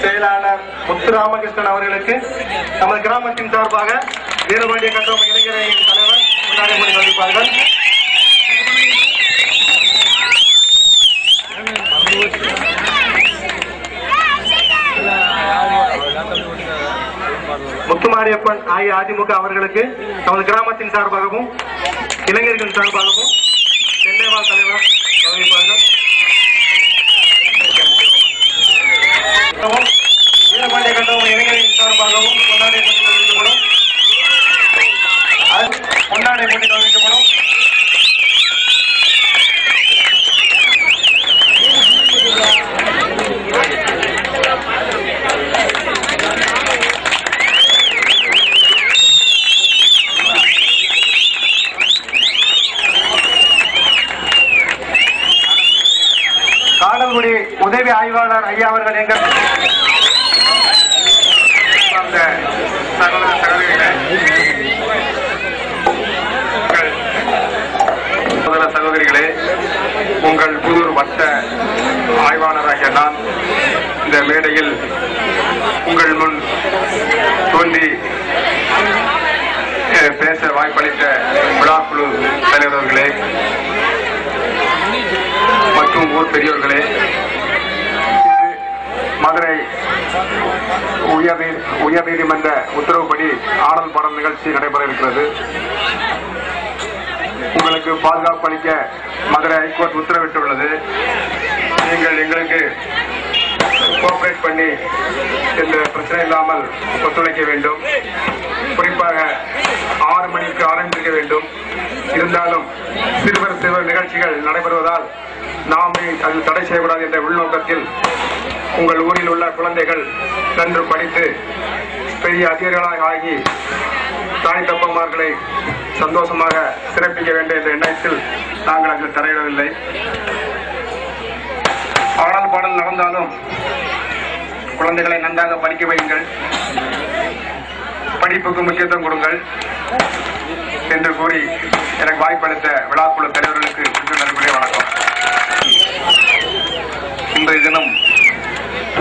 செயலாளர் முத்துராமகிருஷ்ணன் அவர்களுக்கு நமது கிராமத்தின் சார்பாக வீரபாண்டிய கட்டபொம்மன் இளைஞரணியின் தலைவர் கொண்டாடி அறிவிப்பார்கள். முத்துமாரியப்பன் அதிமுக அவர்களுக்கு நமது கிராமத்தின் சார்பாகவும் இளைஞர்களின் சார்பாகவும் சென்னைவாழ் தலைவர் அறிவிப்பார்கள். வீரபாண்டிய கட்டபொம்மன் இளைஞரின் சார்பாகவும் கொண்டாடை போட்டி அறிவிக்கப்படும். கொண்டாடை போட்டி அறிவிக்கப்படும். காடல்குடி உதவி ஆய்வாளர் ஐயா அவர்கள் எங்கள் சகோதரிகளே, உங்கள் புதூர் வட்ட ஆய்வாளராகிய நான் இந்த மேடையில் உங்கள் முன் தோன்றி பேச வாய்ப்பளித்த விழாக்குழு தலைவர்களே மற்றும் ஊர் பெரியவர்களே, மதுரை உயர்நீதிமன்ற உத்தரவுப்படி ஆடல் பாடல் நிகழ்ச்சி நடைபெற இருக்கிறது. உங்களுக்கு பாதுகாப்பு அளிக்க மதுரை ஹைகோர்ட் உத்தரவிட்டுள்ளது. நீங்கள் எங்களுக்கு கோஆபரேட் பண்ணி எந்த பிரச்சனை இல்லாமல் ஒத்துழைக்க வேண்டும். குறிப்பாக 6 மணிக்கு ஆரம்பிக்க வேண்டும். இருந்தாலும் சிறுவர் நிகழ்ச்சிகள் நடைபெறுவதால் நாம் அதில் தடை செய்யக்கூடாது என்ற உள்நோக்கத்தில் உங்கள் ஊரில் உள்ள குழந்தைகள் நன்று படித்து பெரிய அதிகாரிகளாக ஆகி தாய் தப்பமார்களை சந்தோஷமாக சிறப்பிக்க வேண்டும் என்ற எண்ணத்தில் நாங்கள் அதில் தடையிடவில்லை. ஆடல் பாடல் நடந்தாலும் குழந்தைகளை நன்றாக படிக்க வையுங்கள், படிப்புக்கு முக்கியத்துவம் கொடுங்கள் என்று கூறி எனக்கு வாய்ப்பளித்த விழாக்குழு தலைவர்களுக்கு நன்றி, வணக்கம். இன்றைய தினம்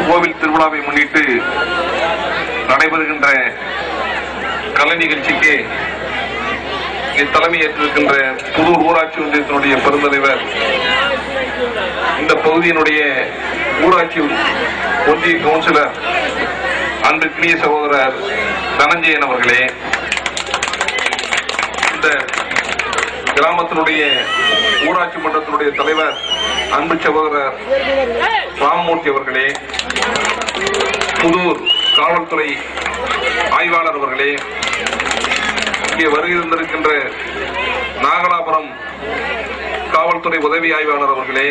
கோவில் திருவிழாவை முன்னிட்டு நடைபெறுகின்ற கலை நிகழ்ச்சிக்கு தலைமையேற்றிருக்கின்ற புதூர் ஊராட்சி ஒன்றியத்தினுடைய பெருந்தலைவர், இந்த பகுதியினுடைய ஊராட்சி ஒன்றிய கவுன்சிலர் அன்பிற்கினிய சகோதரர் தனஞ்சயன் அவர்களே, இந்த கிராமத்தினுடைய ஊராட்சி மன்றத்தினுடைய தலைவர் அன்பு சகோதரர் ராமமூர்த்தி அவர்களே, புதூர் காவல்துறை ஆய்வாளர் அவர்களே, இங்கே வருகின்ற நாகலாபுரம் காவல்துறை உதவி ஆய்வாளர் அவர்களே,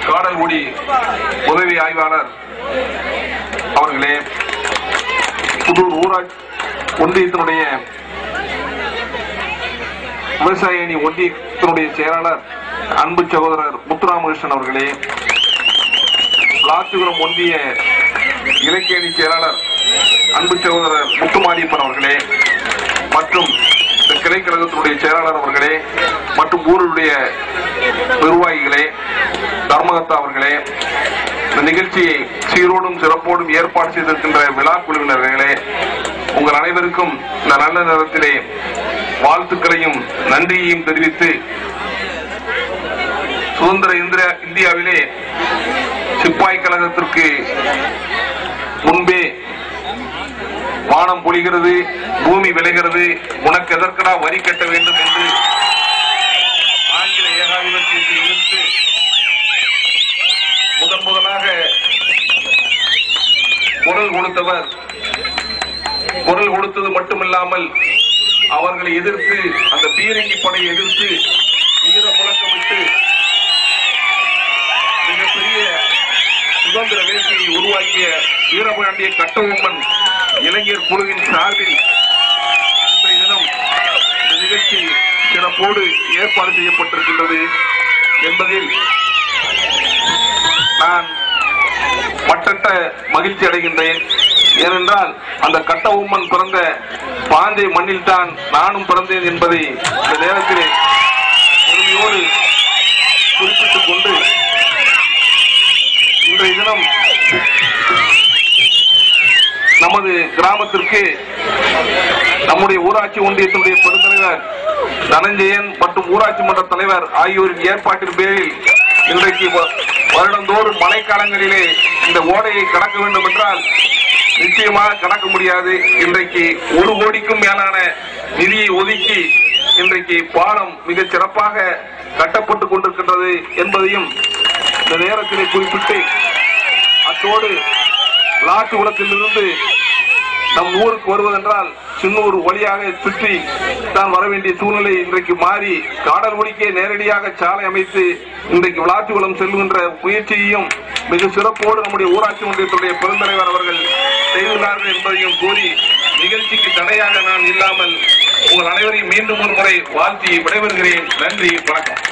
காடல்குடி உதவி ஆய்வாளர் அவர்களே, புதூர் ஊராட்சி ஒன்றியத்தினுடைய விவசாய அணி ஒன்றியத்தினுடைய செயலாளர் அன்பு சகோதரர் முத்துராமகிருஷ்ணன் அவர்களே, விளாத்துகுளம் ஒன்றிய இலக்கிய அணி செயலாளர் அன்பு சகோதரர் முத்துமாரியப்பன் அவர்களே, மற்றும் இந்த கிளை கழகத்தினுடைய செயலாளர் அவர்களே, மற்றும் ஊருடைய நிர்வாகிகளே, தர்மகத்தா அவர்களே, இந்த நிகழ்ச்சியை சீரோடும் சிறப்போடும் ஏற்பாடு செய்திருக்கின்ற விழா குழுவினர்களே, உங்கள் அனைவருக்கும் இந்த நல்ல நேரத்திலே வாழ்த்துக்களையும் நன்றியையும் தெரிவித்து, சுதந்திர இந்தியாவிலே சிப்பாய் கழகத்திற்கு முன்பே வானம் பொழிகிறது, பூமி விளைகிறது, உனக்கு எதற்கடா வரி கட்ட வேண்டும் என்று ஆங்கில ஏகாதிபத்தியத்தை எதிர்த்து முதலாக குரல் கொடுத்தவர். குரல் கொடுத்தது மட்டுமில்லாமல் அவர்களை எதிர்த்து, அந்த பீரங்கி படையை எதிர்த்து வீர முழக்கமிட்டு மிகப்பெரிய சுதந்திர வேட்கையை உருவாக்கிய வீரபாண்டிய கட்டபொம்மன் இளைஞர் குழுவின் சார்பில் இன்றைய தினம் இந்த நிகழ்ச்சி சிறப்போடு ஏற்பாடு செய்யப்பட்டிருக்கின்றது என்பதில் நான் மட்டற்ற மகிழ்ச்சி அடைகின்றேன். ஏனென்றால் அந்த கட்டபொம்மன் பிறந்த பாந்தை மண்ணில் தான் நானும் பிறந்தேன் என்பதை இந்த நேரத்திலே பெருமையோடு குறிப்பிட்டுக் கொண்டு இன்றைய தினம் நமது கிராமத்திற்கு நம்முடைய ஊராட்சி ஒன்றியத்தினுடைய பெருந்தலைவர் தனஞ்சயன் மற்றும் ஊராட்சி மன்ற தலைவர் ஆகியோரின் ஏற்பாட்டின் பேரில் இன்றைக்கு வருடந்தோறும் மழைக்காலங்களிலே இந்த ஓடையை கடக்க வேண்டும் என்றால் நிச்சயமாக கடக்க முடியாது. இன்றைக்கு 1 கோடிக்கும் மேலான நிதியை ஒதுக்கி இன்றைக்கு பாலம் மிக சிறப்பாக கட்டப்பட்டுக் கொண்டிருக்கின்றது என்பதையும் இந்த நேரத்திலே குறிப்பிட்டு, அத்தோடு விளாட்டுகுளத்திலிருந்து நம் ஊருக்கு வருவதென்றால் சின்னூர் வழியாக சுற்றி தான் வர வேண்டிய சூழ்நிலை இன்றைக்கு மாறி காடல்குடிக்கே நேரடியாக சாலை அமைத்து இன்றைக்கு விளாட்டுகுளம் செல்கின்ற முயற்சியையும் மிக சிறப்போடு நம்முடைய ஊராட்சி ஒன்றியத்துடைய பெருந்தலைவர் அவர்கள் செய்துள்ளார்கள் என்பதையும் கூறி, நிகழ்ச்சிக்கு தடையாக நான் இல்லாமல் உங்கள் அனைவரையும் மீண்டும் ஒரு முறை வாழ்த்தி விடைபெறுகிறேன். நன்றி, வணக்கம்.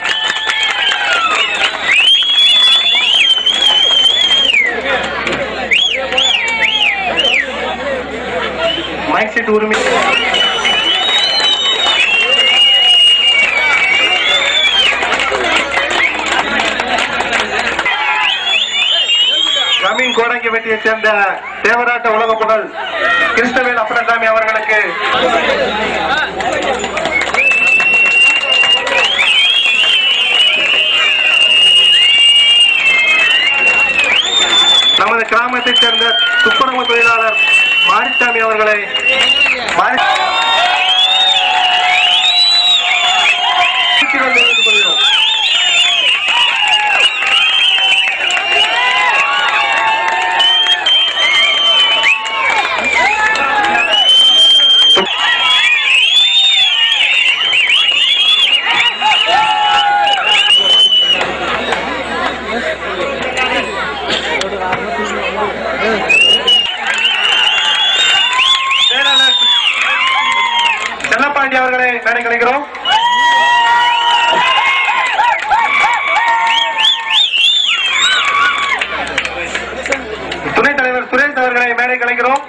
மைக் செட் உரிமை ஜமீன் கோடங்கிப்பட்டியை சேர்ந்த தேவராட்ட உலக புகழ் கிருஷ்ணவேல் அப்பனசாமி அவர்களுக்கு நமது கிராமத்தைச் சேர்ந்த துப்புரவு தொழிலாளர் மாரிசாமி அவர்களை செல்லப்பாண்டி அவர்களை மேடை கிடைக்கிறோம். துணைத் தலைவர் சுரேஷ் அவர்களை மேடை கிடைக்கிறோம்.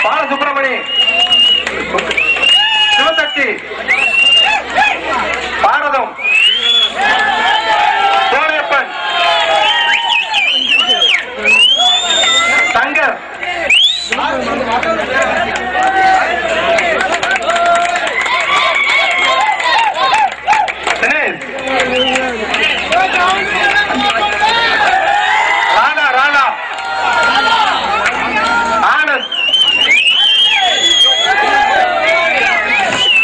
பாலசுப்ரமணி, சிவசக்தி, பாரதம், சோழையப்பன், சங்கர், தினேஷ், ராணா ராணா, ஆனந்த்,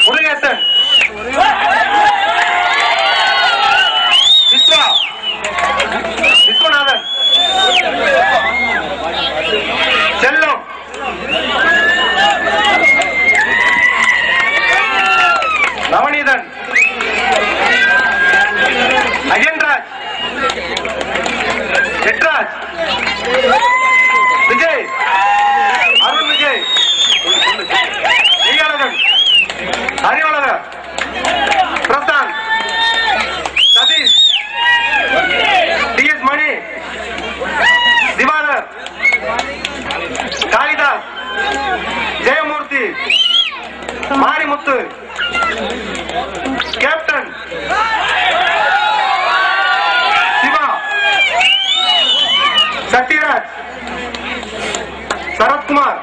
முருகேசன், விஸ்வா, விஸ்வநாதன், செல்லம், நவநீதன், அயன்ராஜ், எட்ராஜ், விஜய், அருண் விஜய், நெய்யாளகன், அறிவாளர், பிரசாந்த், சதீஷ், டிஎஸ் மணி, திவாகர், காளிதாஸ், ஜெயமூர்த்தி, மாரிமுத்து, கேப்டன், சிவா, சத்யராஜ், சரத்குமார்,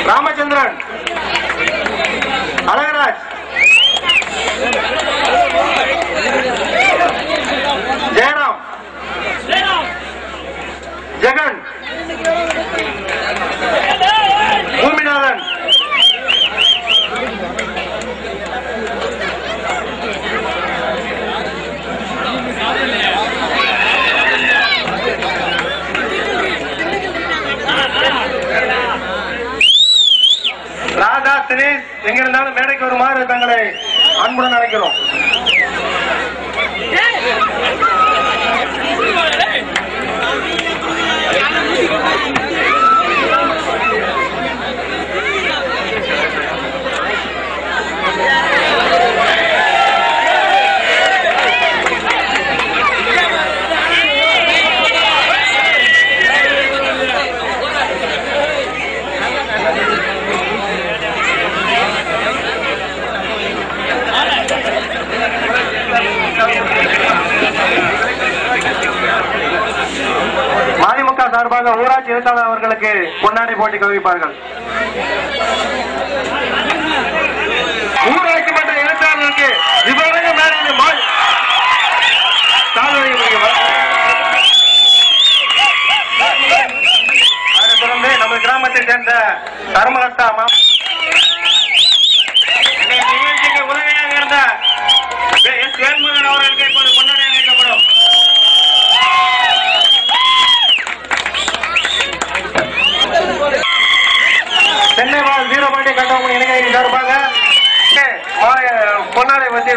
ராமச்சந்திரன், அழகராஜ், ஜெயராம், ஜெகன், பூமிநாதன், ராதா, தினேஷ் எங்க இருந்தாலும் மேடைக்கு வருமாறு தங்களை அன்புடன் அழைக்கிறோம். சார்பாக ஊராட்சி எழுத்தாளர் அவர்களுக்கு பொன்னாடை போட்டி கவிப்பார்கள். ஊராட்சி மன்ற எழுத்தாளருக்கு இதுவரை மேடையில் அதை தொடர்ந்து நம்ம கிராமத்தை சேர்ந்த தர்மகர்த்தா நிகழ்ச்சிக்கு உதவியாக இருந்த எஸ் வேல்முருகன் அவர்களுக்கு இப்போது கொண்டாடி அளிக்கப்படும். சென்னை வாழ் வீரபாண்டிய கட்டபொம்மன் இளைஞரின் சார்பாக பொன்னாடை வந்து